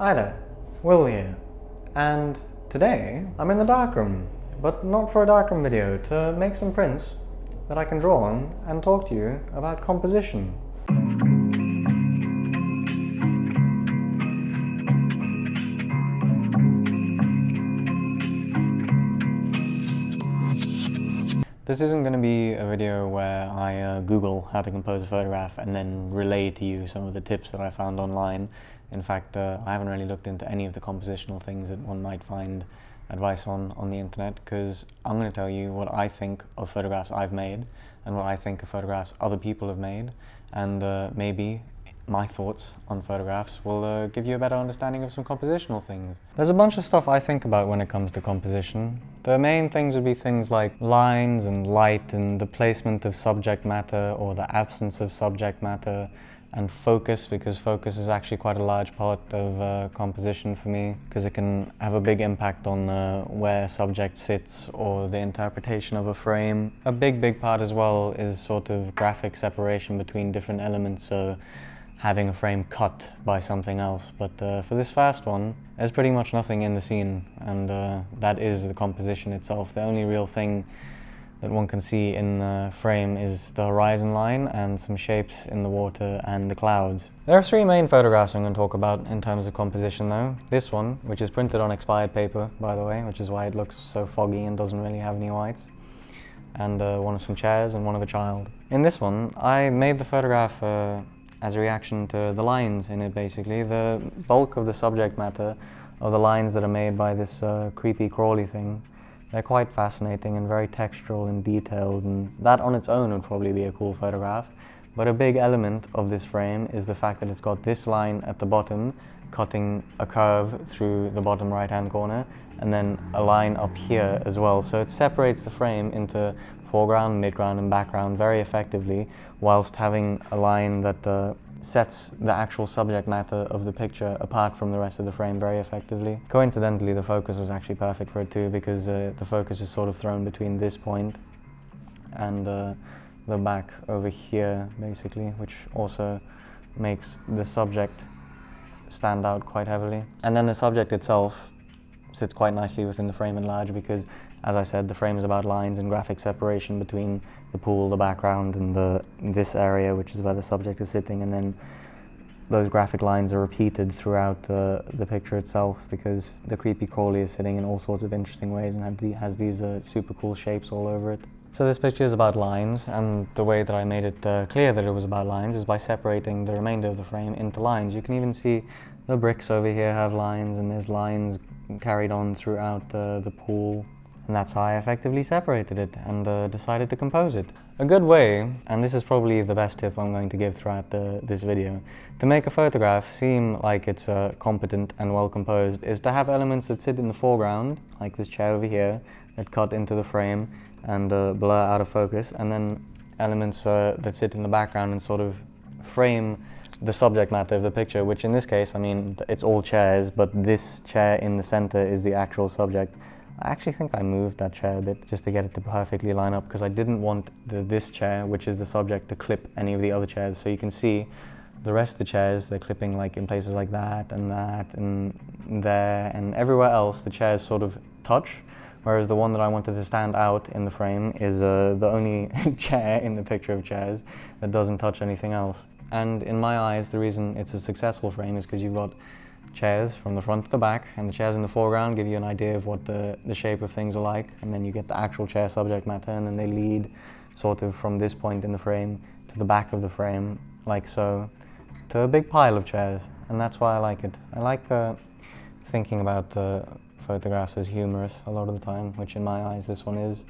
Hi there, Will here, and today I'm in the darkroom, but not for a darkroom video, to make some prints that I can draw on and talk to you about composition. This isn't going to be a video where I Google how to compose a photograph and then relay to you some of the tips that I found online. In fact, I haven't really looked into any of the compositional things that one might find advice on the internet, because I'm going to tell you what I think of photographs I've made and what I think of photographs other people have made, and maybe my thoughts on photographs will give you a better understanding of some compositional things. There's a bunch of stuff I think about when it comes to composition. The main things would be things like lines and light and the placement of subject matter or the absence of subject matter, and focus, because focus is actually quite a large part of composition for me, because it can have a big impact on where subject sits or the interpretation of a frame. A big part as well is sort of graphic separation between different elements, so having a frame cut by something else. But for this first one, there's pretty much nothing in the scene, and that is the composition itself. The only real thing that one can see in the frame is the horizon line and some shapes in the water and the clouds. There are three main photographs I'm going to talk about in terms of composition though. This one, which is printed on expired paper, by the way, which is why it looks so foggy and doesn't really have any whites. And one of some chairs and one of a child. In this one, I made the photograph as a reaction to the lines in it, basically. The bulk of the subject matter of the lines that are made by this creepy crawly thing, they're quite fascinating and very textural and detailed, and that on its own would probably be a cool photograph. But a big element of this frame is the fact that it's got this line at the bottom cutting a curve through the bottom right hand corner, and then a line up here as well. So it separates the frame into foreground, midground and background very effectively, whilst having a line that sets the actual subject matter of the picture apart from the rest of the frame very effectively. Coincidentally, the focus was actually perfect for it too, because the focus is sort of thrown between this point and the back over here, basically, which also makes the subject stand out quite heavily. And then the subject itself sits quite nicely within the frame at large, because, as I said, the frame is about lines and graphic separation between the pool, the background, and this area, which is where the subject is sitting, and then those graphic lines are repeated throughout the picture itself, because the creepy crawly is sitting in all sorts of interesting ways and has these super cool shapes all over it. So this picture is about lines, and the way that I made it clear that it was about lines is by separating the remainder of the frame into lines. You can even see the bricks over here have lines, and there's lines carried on throughout the pool. And that's how I effectively separated it and decided to compose it. A good way, and this is probably the best tip I'm going to give throughout this video, to make a photograph seem like it's competent and well composed, is to have elements that sit in the foreground, like this chair over here, that cut into the frame and blur out of focus, and then elements that sit in the background and sort of frame the subject matter of the picture, which in this case, I mean, it's all chairs, but this chair in the center is the actual subject. I actually think I moved that chair a bit just to get it to perfectly line up, because I didn't want this chair, which is the subject, to clip any of the other chairs. So you can see the rest of the chairs, they're clipping like in places like that and there, and everywhere else the chairs sort of touch, whereas the one that I wanted to stand out in the frame is the only chair in the picture of chairs that doesn't touch anything else. And in my eyes, the reason it's a successful frame is because you've got chairs from the front to the back, and the chairs in the foreground give you an idea of what the shape of things are like, and then you get the actual chair subject matter, and then they lead sort of from this point in the frame to the back of the frame, like so, to a big pile of chairs. And that's why I like it. I like thinking about photographs as humorous a lot of the time, which in my eyes this one is.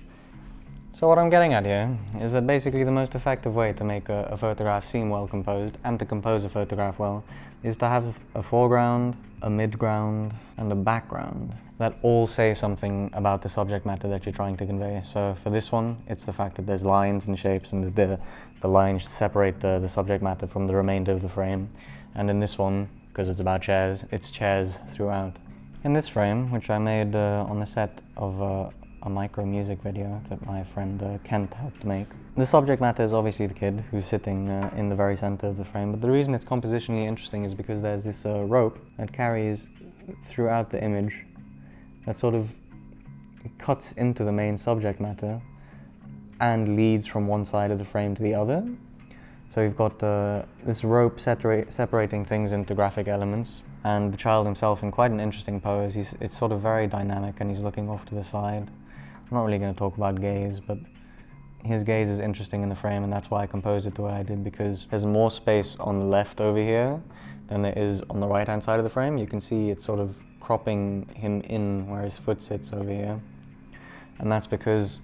So what I'm getting at here is that basically the most effective way to make a photograph seem well composed, and to compose a photograph well, is to have a foreground, a midground, and a background that all say something about the subject matter that you're trying to convey. So for this one, it's the fact that there's lines and shapes, and the lines separate the subject matter from the remainder of the frame. And in this one, because it's about chairs, it's chairs throughout. In this frame, which I made on the set of a micro music video that my friend Kent helped make. The subject matter is obviously the kid who's sitting in the very center of the frame, but the reason it's compositionally interesting is because there's this rope that carries throughout the image that sort of cuts into the main subject matter and leads from one side of the frame to the other. So you've got this rope separating things into graphic elements, and the child himself in quite an interesting pose. It's sort of very dynamic, and he's looking off to the side. I'm not really going to talk about gaze, but his gaze is interesting in the frame, and that's why I composed it the way I did, because there's more space on the left over here than there is on the right-hand side of the frame. You can see it's sort of cropping him in where his foot sits over here. And that's because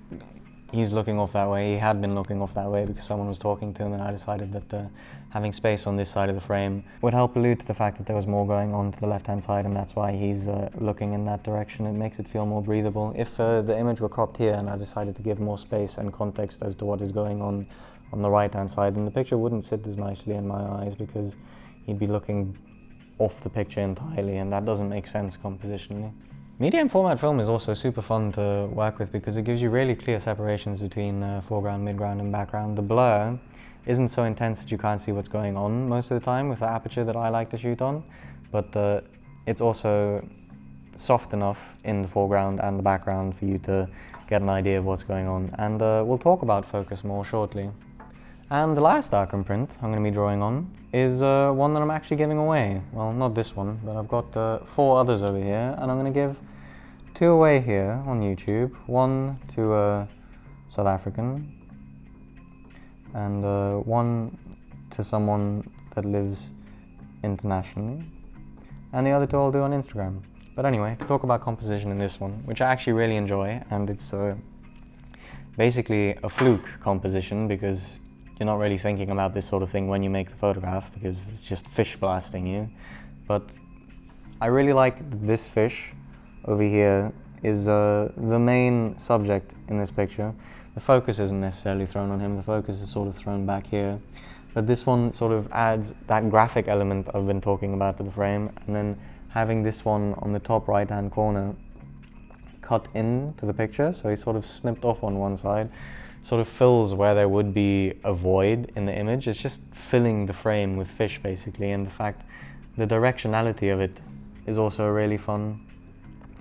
he's looking off that way. He had been looking off that way because someone was talking to him, and I decided that having space on this side of the frame would help allude to the fact that there was more going on to the left-hand side, and that's why he's looking in that direction. It makes it feel more breathable. If the image were cropped here and I decided to give more space and context as to what is going on the right-hand side, then the picture wouldn't sit as nicely in my eyes, because he'd be looking off the picture entirely, and that doesn't make sense compositionally. Medium format film is also super fun to work with because it gives you really clear separations between foreground, midground and background. The blur isn't so intense that you can't see what's going on most of the time with the aperture that I like to shoot on, but it's also soft enough in the foreground and the background for you to get an idea of what's going on. And we'll talk about focus more shortly. And the last darkroom print I'm going to be drawing on is one that I'm actually giving away. Well, not this one, but I've got 4 others over here, and I'm going to give 2 away here on YouTube. One to a South African, and one to someone that lives internationally, and the other 2 I'll do on Instagram. But anyway, to talk about composition in this one, which I actually really enjoy, and it's basically a fluke composition because you're not really thinking about this sort of thing when you make the photograph, because it's just fish blasting you. But I really like that this fish over here is the main subject in this picture. The focus isn't necessarily thrown on him, the focus is sort of thrown back here. But this one sort of adds that graphic element I've been talking about to the frame, and then having this one on the top right-hand corner cut into the picture, so he's sort of snipped off on one side, sort of fills where there would be a void in the image. It's just filling the frame with fish basically, and the fact, the directionality of it is also really fun.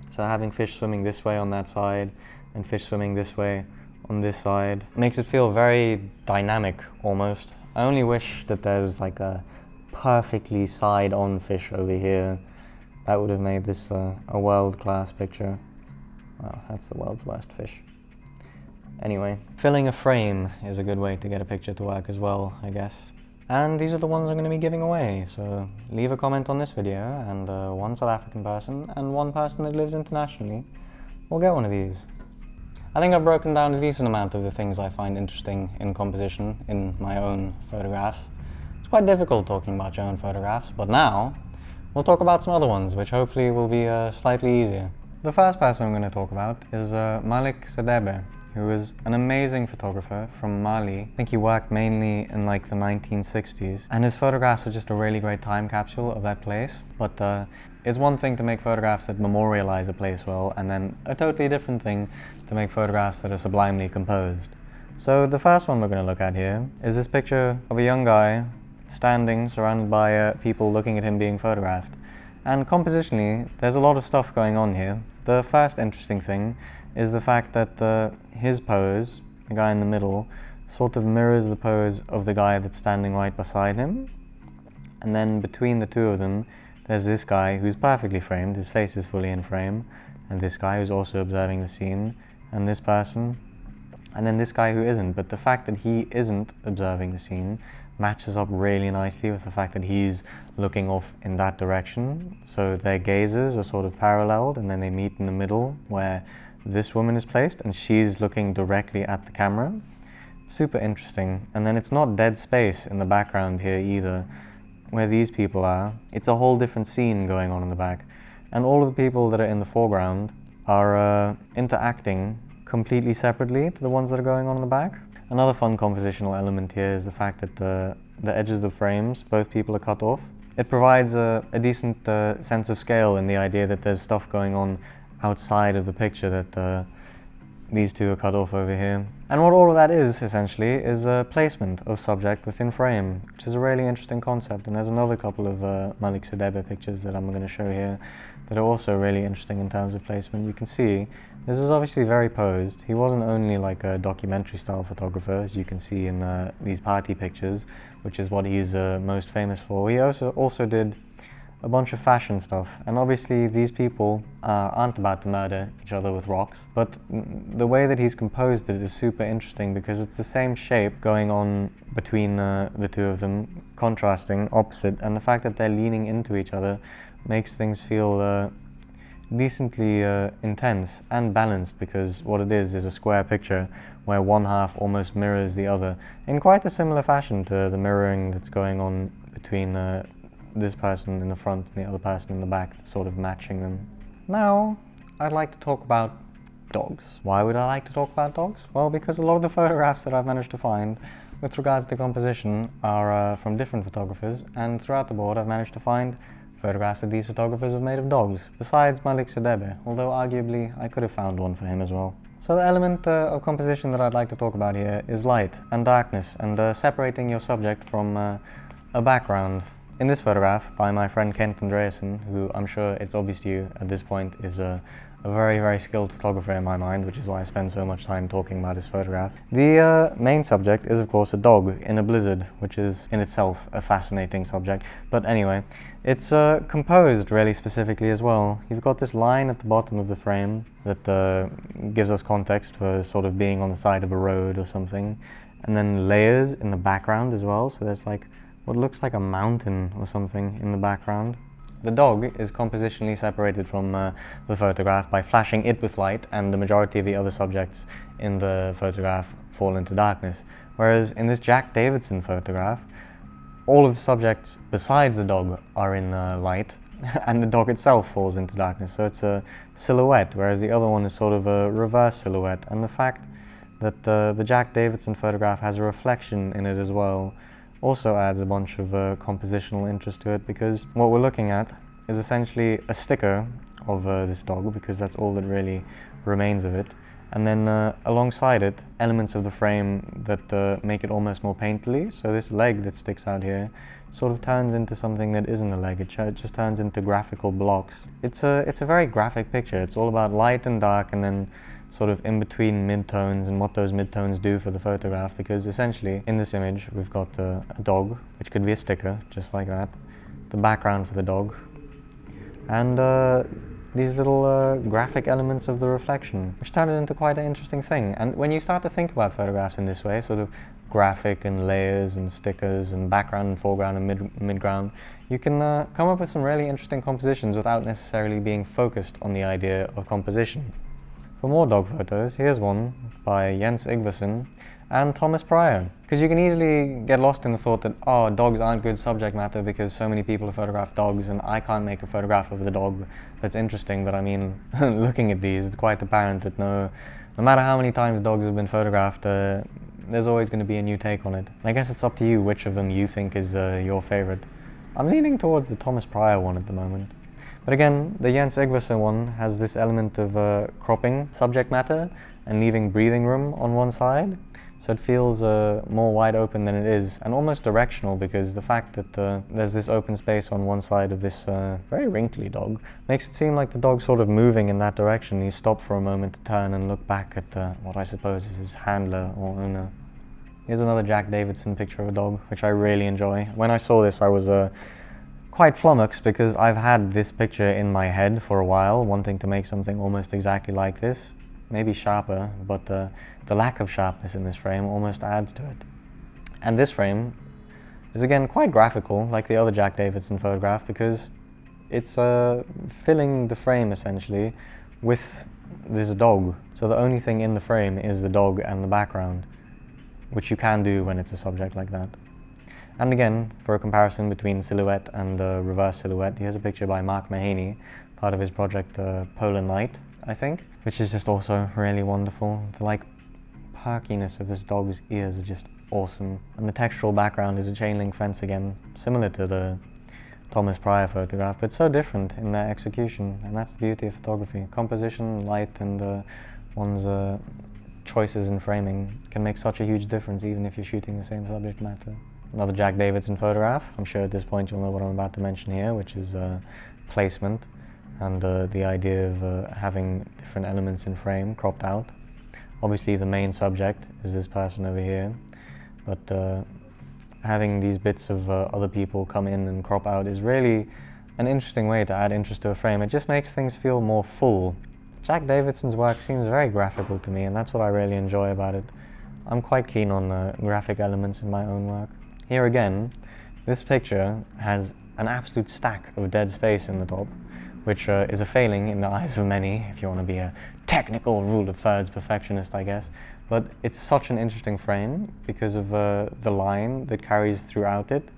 So having fish swimming this way on that side and fish swimming this way on this side makes it feel very dynamic almost. I only wish that there's like a perfectly side-on fish over here. That would have made this a world-class picture. Wow, that's the world's worst fish. Anyway, filling a frame is a good way to get a picture to work as well, I guess. And these are the ones I'm going to be giving away, so leave a comment on this video, and one South African person and one person that lives internationally will get one of these. I think I've broken down a decent amount of the things I find interesting in composition in my own photographs. It's quite difficult talking about your own photographs, but now we'll talk about some other ones, which hopefully will be slightly easier. The first person I'm going to talk about is Malik Sadebe, who is an amazing photographer from Mali. I think he worked mainly in like the 1960s, and his photographs are just a really great time capsule of that place. But it's one thing to make photographs that memorialize a place well, and then a totally different thing to make photographs that are sublimely composed. So the first one we're going to look at here is this picture of a young guy standing surrounded by people looking at him being photographed. And compositionally, there's a lot of stuff going on here. The first interesting thing is the fact that his pose, the guy in the middle, sort of mirrors the pose of the guy that's standing right beside him. And then between the 2 of them, there's this guy who's perfectly framed, his face is fully in frame, and this guy who's also observing the scene, and this person, and then this guy who isn't. But the fact that he isn't observing the scene matches up really nicely with the fact that he's looking off in that direction. So their gazes are sort of paralleled, and then they meet in the middle where this woman is placed and she's looking directly at the camera. Super interesting. And then it's not dead space in the background here either, where these people are. It's a whole different scene going on in the back. And all of the people that are in the foreground are interacting completely separately to the ones that are going on in the back. Another fun compositional element here is the fact that the edges of the frames, both people are cut off. It provides a decent sense of scale in the idea that there's stuff going on outside of the picture that these two are cut off over here. And what all of that is, essentially, is a placement of subject within frame, which is a really interesting concept. And there's another couple of Malik Sadegh pictures that I'm going to show here that are also really interesting in terms of placement. You can see this is obviously very posed. He wasn't only like a documentary style photographer, as you can see in these party pictures, which is what he's most famous for. He also did a bunch of fashion stuff, and obviously these people aren't about to murder each other with rocks, but the way that he's composed it is super interesting because it's the same shape going on between the two of them, contrasting, opposite, and the fact that they're leaning into each other makes things feel decently intense and balanced, because what it is a square picture where one half almost mirrors the other in quite a similar fashion to the mirroring that's going on between this person in the front and the other person in the back, that's sort of matching them. Now, I'd like to talk about dogs. Why would I like to talk about dogs? Well, because a lot of the photographs that I've managed to find with regards to composition are from different photographers, and throughout the board I've managed to find photographs that these photographers have made of dogs, besides Malik Sadegh, although arguably I could have found one for him as well. So the element of composition that I'd like to talk about here is light and darkness, and separating your subject from a background. In this photograph by my friend Kent Andreasen, who I'm sure it's obvious to you at this point is a very, very skilled photographer in my mind, which is why I spend so much time talking about his photograph. The main subject is of course a dog in a blizzard, which is in itself a fascinating subject. But anyway, it's composed really specifically as well. You've got this line at the bottom of the frame that gives us context for sort of being on the side of a road or something, and then layers in the background as well, so there's like what looks like a mountain or something in the background. The dog is compositionally separated from the photograph by flashing it with light, and the majority of the other subjects in the photograph fall into darkness. Whereas in this Jack Davidson photograph, all of the subjects besides the dog are in light, and the dog itself falls into darkness. So it's a silhouette, whereas the other one is sort of a reverse silhouette. And the fact that the Jack Davidson photograph has a reflection in it as well also adds a bunch of compositional interest to it, because what we're looking at is essentially a sticker of this dog, because that's all that really remains of it, and then alongside it elements of the frame that make it almost more painterly. So this leg that sticks out here sort of turns into something that isn't a leg, it just turns into graphical blocks. It's a very graphic picture. It's all about light and dark, and then sort of in between midtones and what those midtones do for the photograph, because essentially in this image we've got a dog, which could be a sticker just like that, the background for the dog, and these little graphic elements of the reflection, which turn it into quite an interesting thing. And when you start to think about photographs in this way, sort of graphic and layers and stickers and background and foreground and midground, you can come up with some really interesting compositions without necessarily being focused on the idea of composition. For more dog photos, here's one by Jens Igvason and Thomas Pryor. Because you can easily get lost in the thought that, oh, dogs aren't good subject matter because so many people have photographed dogs and I can't make a photograph of the dog that's interesting. But I mean, looking at these, it's quite apparent that no matter how many times dogs have been photographed, there's always going to be a new take on it. And I guess it's up to you which of them you think is your favorite. I'm leaning towards the Thomas Pryor one at the moment. But again, the Jens Igvason one has this element of cropping subject matter and leaving breathing room on one side. So it feels more wide open than it is, and almost directional, because the fact that there's this open space on one side of this very wrinkly dog makes it seem like the dog's sort of moving in that direction. He stopped for a moment to turn and look back at what I suppose is his handler or owner. Here's another Jack Davidson picture of a dog, which I really enjoy. When I saw this, I was quite flummoxed, because I've had this picture in my head for a while, wanting to make something almost exactly like this. Maybe sharper, but the lack of sharpness in this frame almost adds to it. And this frame is again quite graphical, like the other Jack Davidson photograph, because it's filling the frame essentially with this dog. So the only thing in the frame is the dog and the background, which you can do when it's a subject like that. And again, for a comparison between silhouette and reverse silhouette, here's a picture by Mark Mahaney, part of his project Polar Night, I think, which is just also really wonderful. The perkiness of this dog's ears are just awesome. And the textural background is a chain link fence again, similar to the Thomas Pryor photograph, but so different in their execution. And that's the beauty of photography. Composition, light, and One's choices in framing can make such a huge difference even if you're shooting the same subject matter. Another Jack Davidson photograph. I'm sure at this point you'll know what I'm about to mention here, which is placement and the idea of having different elements in frame cropped out. Obviously the main subject is this person over here, but having these bits of other people come in and crop out is really an interesting way to add interest to a frame. It just makes things feel more full. Jack Davidson's work seems very graphical to me, and that's what I really enjoy about it. I'm quite keen on graphic elements in my own work. Here again, this picture has an absolute stack of dead space in the top, which is a failing in the eyes of many, if you want to be a technical rule of thirds perfectionist, I guess. But it's such an interesting frame because of the line that carries throughout it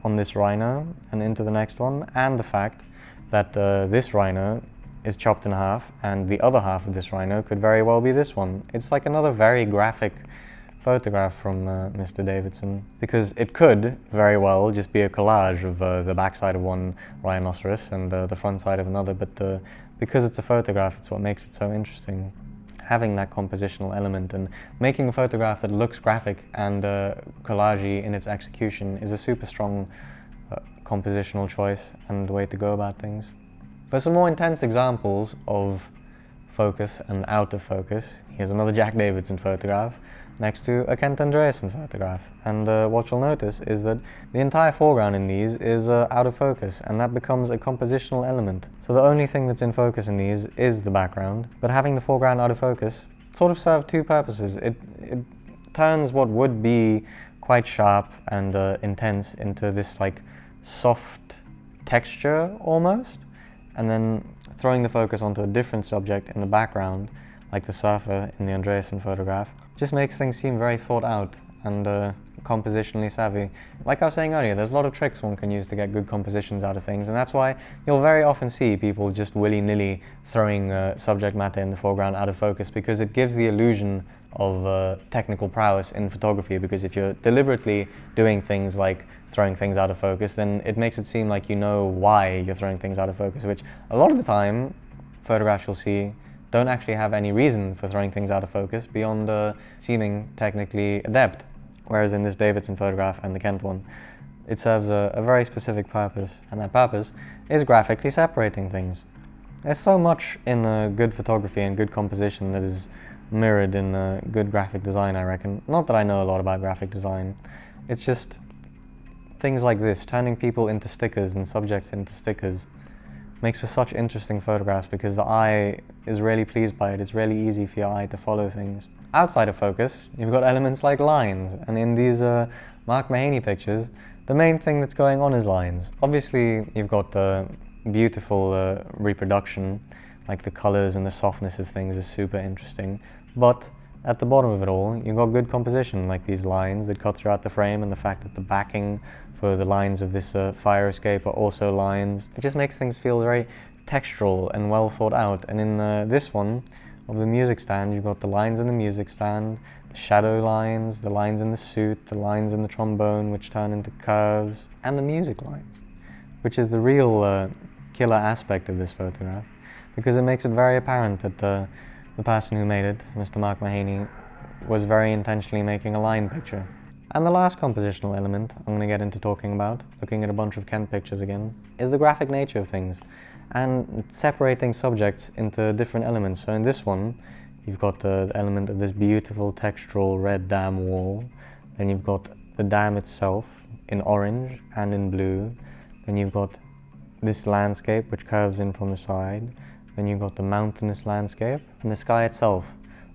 on this rhino and into the next one, and the fact that this rhino is chopped in half and the other half of this rhino could very well be this one. It's like another very graphic photograph from Mr. Davidson, because it could very well just be a collage of the backside of one rhinoceros and the front side of another, but because it's a photograph, it's what makes it so interesting. Having that compositional element and making a photograph that looks graphic and collagey in its execution is a super strong compositional choice and way to go about things. For some more intense examples of focus and out of focus, here's another Jack Davidson photograph next to a Kent Andreasen photograph. And what you'll notice is that the entire foreground in these is out of focus, and that becomes a compositional element. So the only thing that's in focus in these is the background, but having the foreground out of focus sort of serves two purposes. It turns what would be quite sharp and intense into this like soft texture almost, and then throwing the focus onto a different subject in the background, like the surfer in the Andreasen photograph, just makes things seem very thought out and compositionally savvy. Like I was saying earlier, there's a lot of tricks one can use to get good compositions out of things, and that's why you'll very often see people just willy-nilly throwing subject matter in the foreground out of focus, because it gives the illusion of technical prowess in photography. Because if you're deliberately doing things like throwing things out of focus, then it makes it seem like you know why you're throwing things out of focus, which a lot of the time photographs you'll see don't actually have any reason for throwing things out of focus beyond seeming technically adept. Whereas in this Davidson photograph and the Kent one, it serves a very specific purpose, and that purpose is graphically separating things. There's so much in good photography and good composition that is mirrored in good graphic design, I reckon. Not that I know a lot about graphic design, it's just things like this, turning people into stickers and subjects into stickers, makes for such interesting photographs because the eye is really pleased by it. It's really easy for your eye to follow things. Outside of focus, you've got elements like lines, and in these Mark Mahaney pictures, the main thing that's going on is lines. Obviously, you've got beautiful reproduction, like the colors and the softness of things is super interesting, but at the bottom of it all, you've got good composition, like these lines that cut throughout the frame, and the fact that the backing for the lines of this fire escape are also lines. It just makes things feel very textural and well thought out. And in this one of the music stand, you've got the lines in the music stand, the shadow lines, the lines in the suit, the lines in the trombone which turn into curves, and the music lines, which is the real killer aspect of this photograph, because it makes it very apparent that the person who made it, Mr. Mark Mahaney, was very intentionally making a line picture. And the last compositional element I'm going to get into talking about, looking at a bunch of Kent pictures again, is the graphic nature of things and separating subjects into different elements. So in this one, you've got the element of this beautiful textural red dam wall. Then you've got the dam itself in orange and in blue. Then you've got this landscape which curves in from the side. Then you've got the mountainous landscape and the sky itself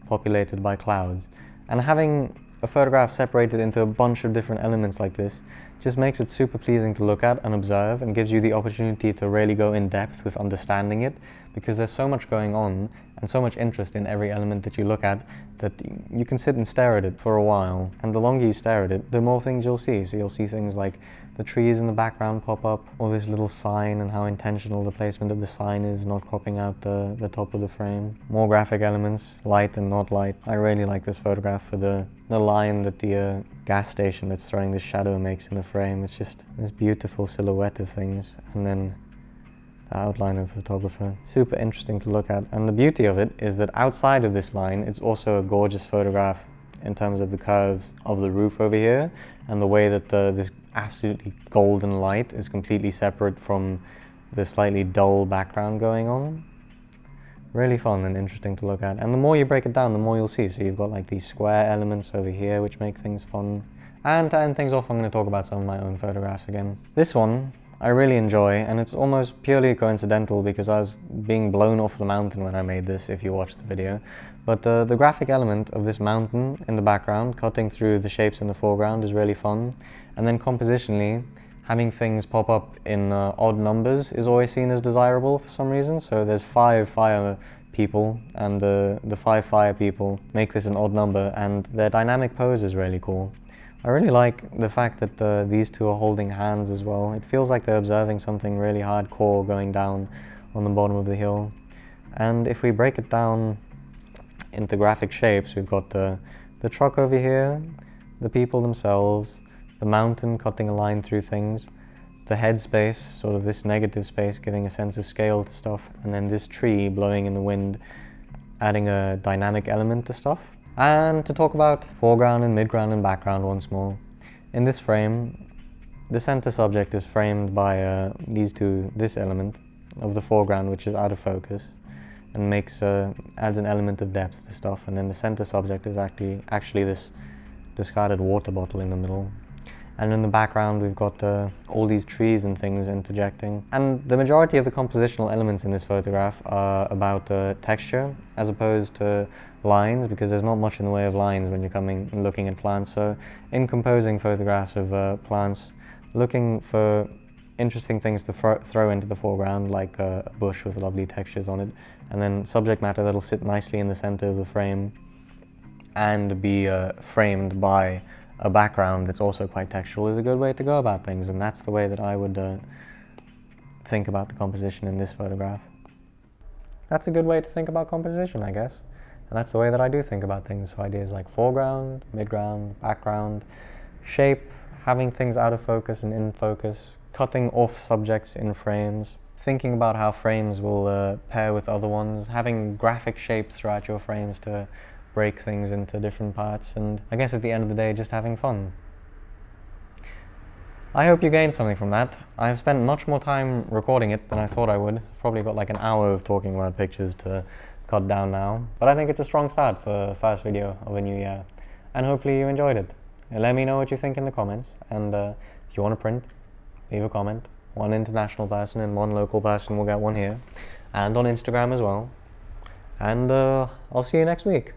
populated by clouds. And having a photograph separated into a bunch of different elements like this just makes it super pleasing to look at and observe, and gives you the opportunity to really go in depth with understanding it, because there's so much going on and so much interest in every element that you look at that you can sit and stare at it for a while. And the longer you stare at it, the more things you'll see. So you'll see things like the trees in the background pop up, or this little sign and how intentional the placement of the sign is, not cropping out the top of the frame. More graphic elements, light and not light. I really like this photograph for the line that the gas station that's throwing this shadow makes in the frame. It's just this beautiful silhouette of things, and then the outline of the photographer. Super interesting to look at. And the beauty of it is that outside of this line, it's also a gorgeous photograph in terms of the curves of the roof over here and the way that this absolutely golden light is completely separate from the slightly dull background going on. Really fun and interesting to look at. And the more you break it down, the more you'll see. So you've got like these square elements over here which make things fun. And to end things off, I'm going to talk about some of my own photographs again. This one I really enjoy, and it's almost purely coincidental because I was being blown off the mountain when I made this, if you watched the video. But the graphic element of this mountain in the background, cutting through the shapes in the foreground, is really fun. And then compositionally, having things pop up in odd numbers is always seen as desirable for some reason. So there's 5 fire people, and the 5 fire people make this an odd number, and their dynamic pose is really cool. I really like the fact that these two are holding hands as well. It feels like they're observing something really hardcore going down on the bottom of the hill. And if we break it down into graphic shapes, we've got the truck over here, the people themselves, the mountain cutting a line through things, the headspace, sort of this negative space giving a sense of scale to stuff, and then this tree blowing in the wind, adding a dynamic element to stuff. And to talk about foreground and midground and background once more. In this frame, the center subject is framed by this element of the foreground, which is out of focus, and adds an element of depth to stuff. And then the center subject is actually this discarded water bottle in the middle. And in the background, we've got all these trees and things interjecting. And the majority of the compositional elements in this photograph are about texture as opposed to lines, because there's not much in the way of lines when you're looking at plants. So in composing photographs of plants, looking for interesting things to throw into the foreground, like a bush with lovely textures on it, and then subject matter that'll sit nicely in the center of the frame and be framed by a background that's also quite textural, is a good way to go about things. And that's the way that I would think about the composition in this photograph. That's a good way to think about composition, I guess. And that's the way that I do think about things. So ideas like foreground, midground, background, shape, having things out of focus and in focus, cutting off subjects in frames, thinking about how frames will pair with other ones, having graphic shapes throughout your frames to break things into different parts, and I guess at the end of the day, just having fun. I hope you gained something from that. I've spent much more time recording it than I thought I would. Probably got like an hour of talking about pictures to cut down now, but I think it's a strong start for the first video of a new year, and hopefully you enjoyed it. Let me know what you think in the comments, and if you want to print, leave a comment. One international person and one local person will get one here, and on Instagram as well. And I'll see you next week.